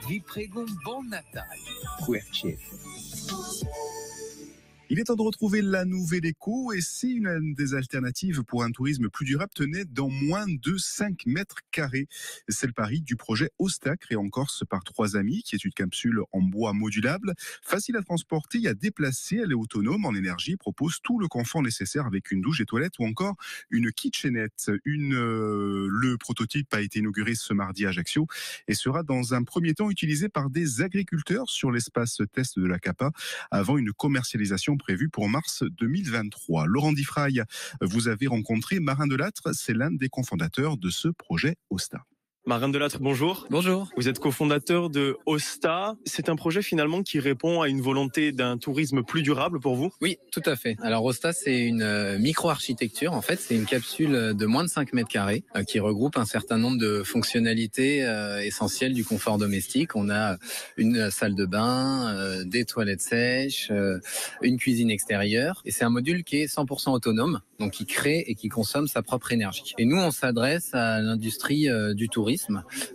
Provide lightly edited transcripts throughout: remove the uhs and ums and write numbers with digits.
Vi prego un bon Natale, Quercier. Il est temps de retrouver la Nouvelle Éco et c'est une des alternatives pour un tourisme plus durable, tenait dans moins de 5 mètres carrés. C'est le pari du projet Osta, créé en Corse par 3 amis, qui est une capsule en bois modulable, facile à transporter et à déplacer. Elle est autonome en énergie, propose tout le confort nécessaire avec une douche et toilette ou encore une kitchenette. Le prototype a été inauguré ce mardi à Ajaccio et sera dans un premier temps utilisé par des agriculteurs sur l'espace test de la CAPA avant une commercialisation prévue pour mars 2023. Laurent Diffraille, vous avez rencontré Marin Delattre, c'est l'un des cofondateurs de ce projet Osta. Marin Delattre, bonjour. Bonjour. Vous êtes cofondateur de Osta. C'est un projet finalement qui répond à une volonté d'un tourisme plus durable pour vous? Oui, tout à fait. Alors Osta, c'est une micro-architecture. En fait, c'est une capsule de moins de 5 mètres carrés qui regroupe un certain nombre de fonctionnalités essentielles du confort domestique. On a une salle de bain, des toilettes sèches, une cuisine extérieure. Et c'est un module qui est 100% autonome, donc qui crée et qui consomme sa propre énergie. Et nous, on s'adresse à l'industrie du tourisme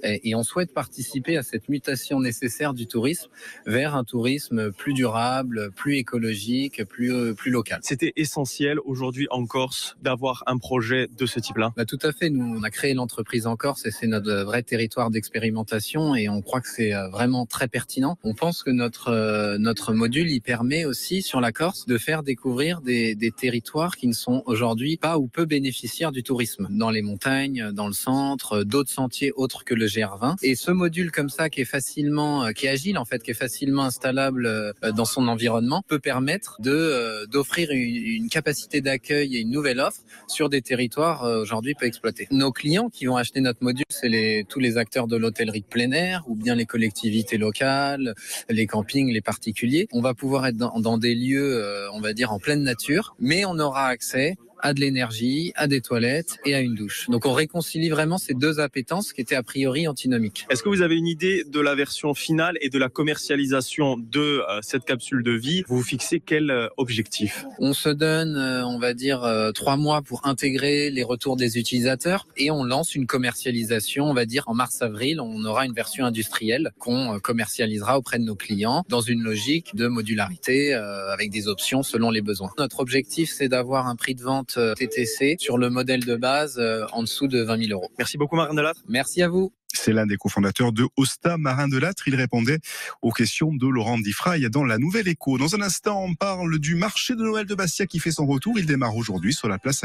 et on souhaite participer à cette mutation nécessaire du tourisme vers un tourisme plus durable, plus écologique, plus local. C'était essentiel aujourd'hui en Corse d'avoir un projet de ce type-là? Tout à fait. Nous, on a créé l'entreprise en Corse et c'est notre vrai territoire d'expérimentation et on croit que c'est vraiment très pertinent. On pense que notre module, il permet aussi sur la Corse de faire découvrir des territoires qui ne sont aujourd'hui pas ou peu bénéficiaires du tourisme. Dans les montagnes, dans le centre, d'autres sentiers autres que le GR20. Et ce module comme ça qui est agile en fait, qui est facilement installable dans son environnement, peut permettre d'offrir une capacité d'accueil et une nouvelle offre sur des territoires aujourd'hui peu exploités. Nos clients qui vont acheter notre module, c'est tous les acteurs de l'hôtellerie de plein air ou bien les collectivités locales, les campings, les particuliers. On va pouvoir être dans des lieux, on va dire en pleine nature, mais on aura accès à de l'énergie, à des toilettes et à une douche. Donc on réconcilie vraiment ces deux appétences qui étaient a priori antinomiques. Est-ce que vous avez une idée de la version finale et de la commercialisation de cette capsule de vie? Vous vous fixez quel objectif? On se donne, on va dire, 3 mois pour intégrer les retours des utilisateurs et on lance une commercialisation, on va dire, en mars-avril. On aura une version industrielle qu'on commercialisera auprès de nos clients dans une logique de modularité avec des options selon les besoins. Notre objectif, c'est d'avoir un prix de vente TTC sur le modèle de base en dessous de 20 000 €. Merci beaucoup Marin Delattre. Merci à vous. C'est l'un des cofondateurs de Osta, Marin Delattre. Il répondait aux questions de Laurent Diffraille dans la Nouvelle Éco. Dans un instant, on parle du marché de Noël de Bastia qui fait son retour. Il démarre aujourd'hui sur la place